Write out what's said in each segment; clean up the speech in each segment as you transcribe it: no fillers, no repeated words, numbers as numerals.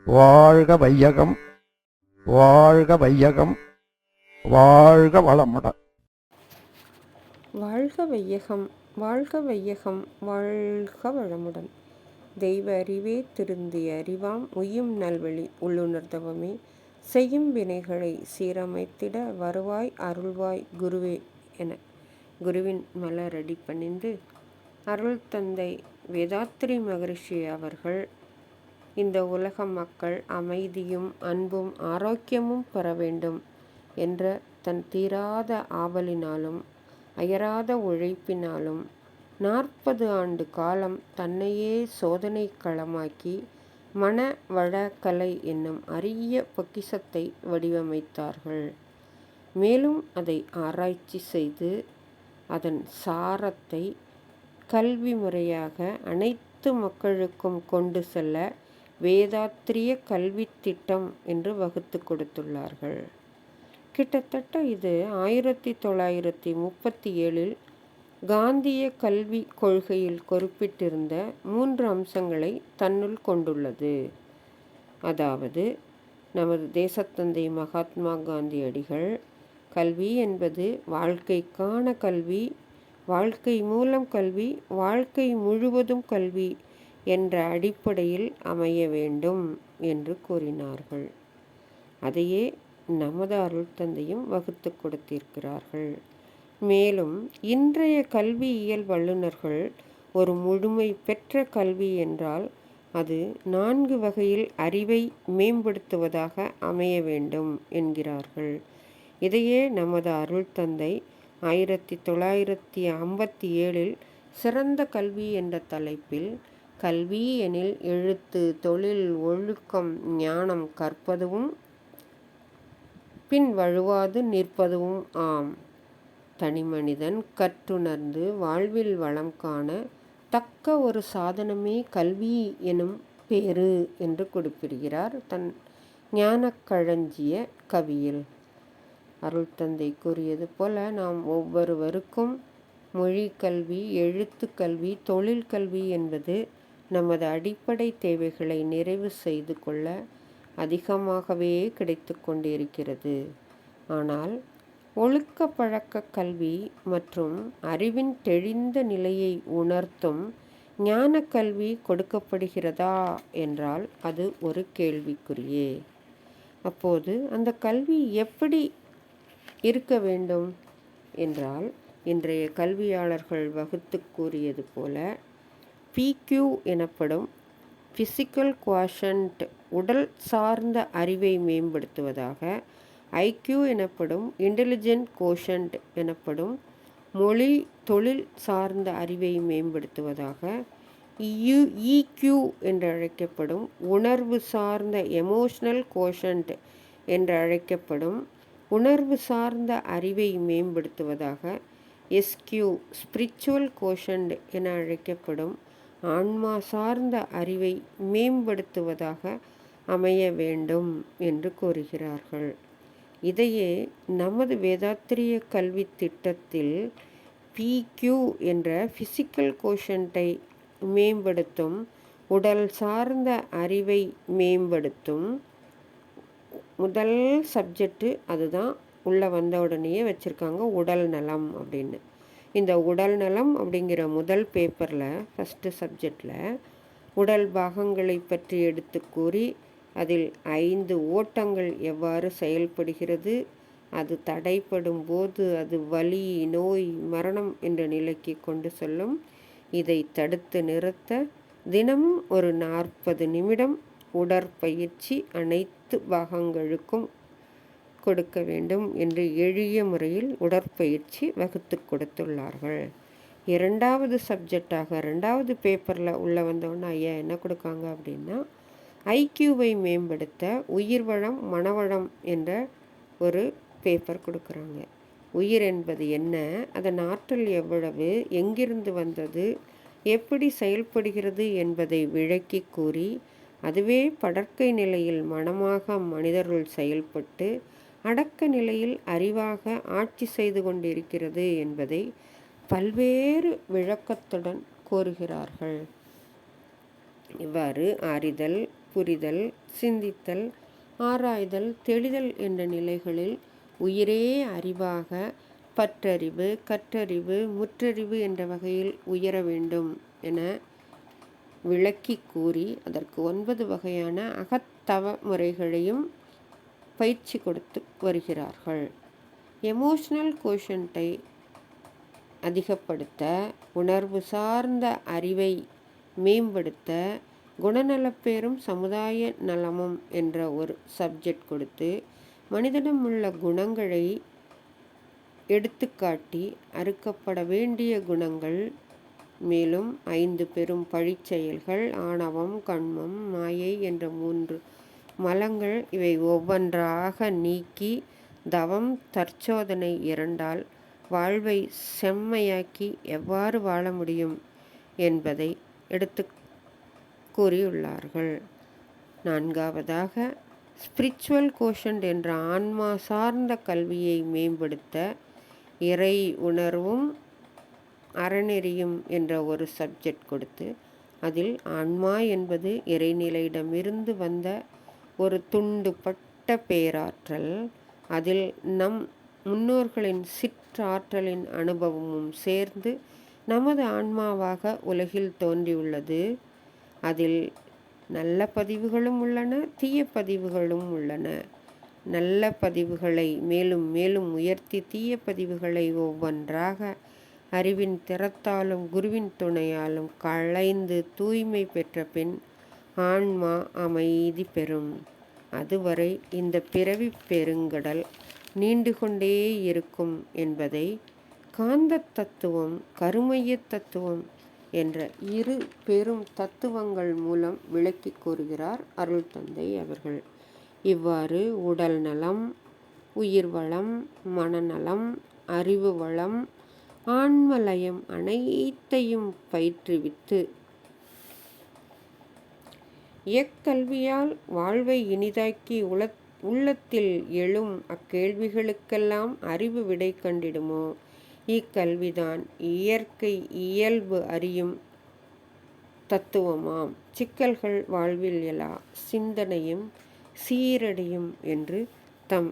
வாழ்க வையகம், வாழ்க வையகம், வாழ்க வளமுடன். வாழ்க வையகம், வாழ்க வையகம், வாழ்க வளமுடன். தெய்வ அறிவே திருந்திய அறிவாம் உய்யும் நல்வழி உள்ளுணர்தவமே செய்யும் வினைகளை சீரமைத்திட வருவாய் அருள்வாய் குருவே என குருவின் மலரடி பணிந்து அருள் தந்தை வேதாத்ரி மகரிஷி அவர்கள் இந்த உலக மக்கள் அமைதியும் அன்பும் ஆரோக்கியமும் பெற வேண்டும் என்ற தன் தீராத ஆவலினாலும் அயராத உழைப்பினாலும் 40 ஆண்டு காலம் தன்னையே சோதனை களமாக்கி மன வழக்கலை என்னும் அரிய பொக்கிஷத்தை வடிவமைத்தார்கள். மேலும் அதை ஆராய்ச்சி செய்து அதன் சாரத்தை கல்வி முறையாக அனைத்து மக்களுக்கும் கொண்டு செல்ல வேதாத்திரிய கல்வி திட்டம் என்று வகுத்து கொடுத்துள்ளார்கள். கிட்டத்தட்ட இது 1937 காந்திய கல்வி கொள்கையில் குறிப்பிட்டிருந்த 3 அம்சங்களை தன்னுள் கொண்டுள்ளது. அதாவது, நமது தேசத்தந்தை மகாத்மா காந்தியடிகள் கல்வி என்பது வாழ்க்கைக்கான கல்வி, வாழ்க்கை மூலம் கல்வி, வாழ்க்கை முழுவதும் கல்வி என்ற அடிப்படையில் அமைய வேண்டும் என்று கூறினார்கள். அதையே நமது அருள் தந்தையும் வகுத்து கொடுத்திருக்கிறார்கள். மேலும் இன்றைய கல்வியியல் வல்லுநர்கள் ஒரு முழுமை பெற்ற கல்வி என்றால் அது 4 வகையில் அறிவை மேம்படுத்துவதாக அமைய வேண்டும் என்கிறார்கள். இதையே நமது அருள் தந்தை 1957 சிறந்த கல்வி என்ற தலைப்பில் கல்வி எனில் எழுத்து, தொழில், ஒழுக்கம், ஞானம் கற்பதுவும் பின் வழுவாது நிற்பதுவும் ஆம். தனிமனிதன் கற்றுணர்ந்து வாழ்வில் வளம் காண தக்க ஒரு சாதனமே கல்வி எனும் பேறு என்று குறிப்பிடுகிறார் தன் ஞானக்களஞ்சிய கவியில். அருள் தந்தை கூறியது போல நாம் ஒவ்வொருவருக்கும் மொழி கல்வி, எழுத்து கல்வி, தொழில் கல்வி என்பது நமது அடிப்படை தேவைகளை நிறைவு செய்து கொள்ள அதிகமாகவே கிடைத்து கொண்டிருக்கிறது. ஆனால் ஒழுக்க பழக்க கல்வி மற்றும் அறிவின் தெளிந்த நிலையை உணர்த்தும் ஞான கல்வி கொடுக்கப்படுகிறதா என்றால் அது ஒரு கேள்விக்குறியே. அப்போது அந்த கல்வி எப்படி இருக்க வேண்டும் என்றால், இன்றைய கல்வியாளர்கள் வகுத்து கூறியது போல PQ எனப்படும் ஃபிசிக்கல் குவாஷன்ட் உடல் சார்ந்த அறிவை மேம்படுத்துவதாக, IQ எனப்படும் இன்டெலிஜென்ட் கோஷன்ட் எனப்படும் மொழி தொழில் சார்ந்த அறிவை மேம்படுத்துவதாக, EQ என்று அழைக்கப்படும் உணர்வு சார்ந்த எமோஷனல் கோஷன்ட் என்று அழைக்கப்படும் உணர்வு சார்ந்த அறிவை மேம்படுத்துவதாக, SQ ஸ்பிரிச்சுவல் கோஷன்ட் என அழைக்கப்படும் ஆன்மா சார்ந்த அறிவை மேம்படுத்துவதாக அமைய வேண்டும் என்று கூறுகிறார்கள். இதையே நமது வேதாத்திரிய கல்வி திட்டத்தில் PQ என்ற ஃபிசிக்கல் கோஷன்ட்டை மேம்படுத்தும் உடல் சார்ந்த அறிவை மேம்படுத்தும் முதல் சப்ஜெக்டு அதுதான் உள்ள வந்த உடனேயே வச்சுருக்காங்க, உடல் நலம் அப்படின்னு. இந்த உடல் நலம் அப்படிங்கிற முதல் பேப்பரில் ஃபஸ்ட்டு சப்ஜெக்டில் உடல் பாகங்களை பற்றி எடுத்து கூறி அதில் 5 ஓட்டங்கள் எவ்வாறு செயல்படுகிறது, அது தடைப்படும் போது அது வலி, நோய், மரணம் என்ற நிலைக்கு கொண்டு செல்லும். இதை தடுத்து நிறுத்த தினமும் ஒரு 40 நிமிடம் உடற்பயிற்சி அனைத்து பாகங்களுக்கும் கொடுக்க வேண்டும் என்று எளிய முறையில் உடற்பயிற்சி வகுத்து கொடுத்துள்ளார்கள். 2வது சப்ஜெக்டாக 2வது பேப்பரில் உள்ள வந்தோன்னா ஐயா என்ன கொடுக்காங்க அப்படின்னா, ஐக்யூவை மேம்படுத்த உயிர் வளம் மனவளம் என்ற ஒரு பேப்பர் கொடுக்குறாங்க. உயிர் என்பது என்ன, அதன் ஆற்றல் எவ்வளவு, எங்கிருந்து வந்தது, எப்படி செயல்படுகிறது என்பதை விளக்கி கூறி, அதுவே படர்க்கை நிலையில் மனமாக மனிதர்கள் செயல்பட்டு அடக்க நிலையில் அறிவாக ஆட்சி செய்து கொண்டிருக்கிறது என்பதை பல்வேறு விளக்கத்துடன் கூறுகிறார்கள். இவ்வாறு அறிதல், புரிதல், சிந்தித்தல், ஆராய்தல், தெளிதல் என்ற நிலைகளில் உயிரே அறிவாக பற்றறிவு, கற்றறிவு, முற்றறிவு என்ற வகையில் உயர வேண்டும் என விளக்கி கூறி அதற்கு 9 வகையான அகத்தவ முறைகளையும் பயிற்சி கொடுத்து வருகிறார்கள். எமோஷனல் கோஷன்ட்டை அதிகப்படுத்த, உணர்வு சார்ந்த அறிவை மேம்படுத்த, குணநலப்பேரும் சமுதாய நலமும் என்ற ஒரு சப்ஜெக்ட் கொடுத்து மனிதனிடம் உள்ள குணங்களை எடுத்துக்காட்டி அறுக்கப்பட வேண்டிய குணங்கள், மேலும் 5 பெரும் பழிச்செயல்கள், ஆணவம், கண்மம், மாயை என்ற 3 மலங்கள், இவை ஒவ்வொன்றாக நீக்கி தவம், தற்சோதனை 2ஆல் வாழ்வை செம்மையாக்கி எவ்வாறு வாழ முடியும் என்பதை எடுத்து கூறியுள்ளார்கள். 4ஆவதாக ஸ்பிரிச்சுவல் கோஷன்ட் என்ற ஆன்மா சார்ந்த கல்வியை மேம்படுத்த இறை உணர்வும் அறநெறியும் என்ற ஒரு சப்ஜெக்ட் கொடுத்து அதில் ஆன்மா என்பது இறைநிலையிடமிருந்து வந்த ஒரு துண்டுபட்ட பேராற்றல், அதில் நம் முன்னோர்களின் சிற்றாற்றலின் அனுபவமும் சேர்ந்து நமது ஆன்மாவாக உலகில் தோன்றியுள்ளது. அதில் நல்ல பதிவுகளும் உள்ளன, தீய பதிவுகளும் உள்ளன. நல்ல பதிவுகளை மேலும் மேலும் உயர்த்தி தீய பதிவுகளை ஒவ்வொன்றாக அறிவின் திறத்தாலும் குருவின் துணையாலும் களைந்து தூய்மை பெற்ற பின் ஆன்மா அமைதி பெறும். அதுவரை இந்த பிறவி பெருங்கடல் நீண்டு கொண்டே இருக்கும் என்பதை காந்த தத்துவம், கருமைய தத்துவம் என்ற 2 பெரும் தத்துவங்கள் மூலம் விளக்கி கூறுகிறார் அருள் தந்தை அவர்கள். இவ்வாறு உடல் நலம், உயிர் வளம், மனநலம், அறிவு வளம், ஆன்மலயம் அனைத்தையும் பயிற்றுவித்து எக்கல்வியால் வாழ்வை இனிதாக்கி உள்ளத்தில் எழும் அக்கேள்விகளுக்கெல்லாம் அறிவு விடை கண்டிடுமோ, இக்கல்விதான் இயற்கை இயல்பு அறியும் தத்துவமாம். சிக்கல்கள் வாழ்வில் எழா, சிந்தனையும் சீரடியும் என்று தம்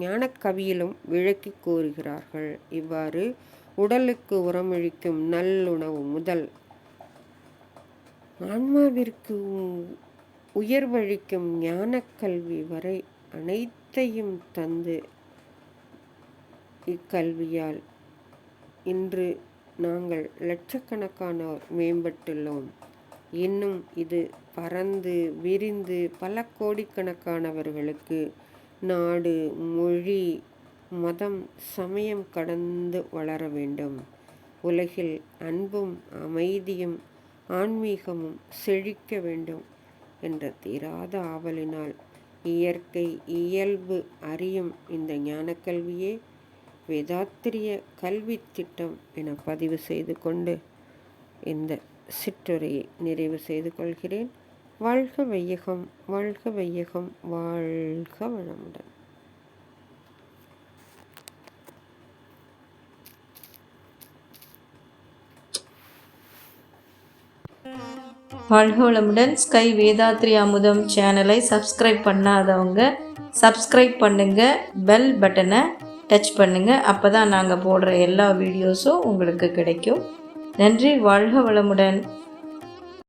ஞானக்கவியிலும் விளக்கி கூறுகிறார்கள். இவ்வாறு உடலுக்கு உரமளிக்கும் நல்லுணவு முதல் ஆன்மாவிற்கு உயர்வளிக்கும் ஞானக்கல்வி வரை அனைத்தையும் தந்து இக்கல்வியால் இன்று நாங்கள் லட்சக்கணக்கானோர் மேம்பட்டுள்ளோம். இன்னும் இது பரந்து விரிந்து பல கோடிக்கணக்கானவர்களுக்கு நாடு, மொழி, மதம், சமயம் கடந்து வளர வேண்டும். உலகில் அன்பும் அமைதியும் ஆன்மீகமும் செழிக்க வேண்டும் என்ற தீராத ஆவலினால் இயற்கை இயல்பு அறியும் இந்த ஞானக்கல்வியே வேதாத்திரிய கல்வி திட்டம் என பதிவு செய்து கொண்டு இந்த சிற்றுரையை நிறைவு செய்து கொள்கிறேன். வாழ்க வையகம், வாழ்க வையகம், வாழ்க வளமுடன். வாழ்க வளமுடன். ஸ்கை வேதாத்ரி அமுதம் சேனலை சப்ஸ்கிரைப் பண்ணாதவங்க சப்ஸ்கிரைப் பண்ணுங்கள், பெல் பட்டனை டச் பண்ணுங்கள். அப்போ தான் நாங்கள் போடுற எல்லா வீடியோஸும் உங்களுக்கு கிடைக்கும். நன்றி. வாழ்க வளமுடன்.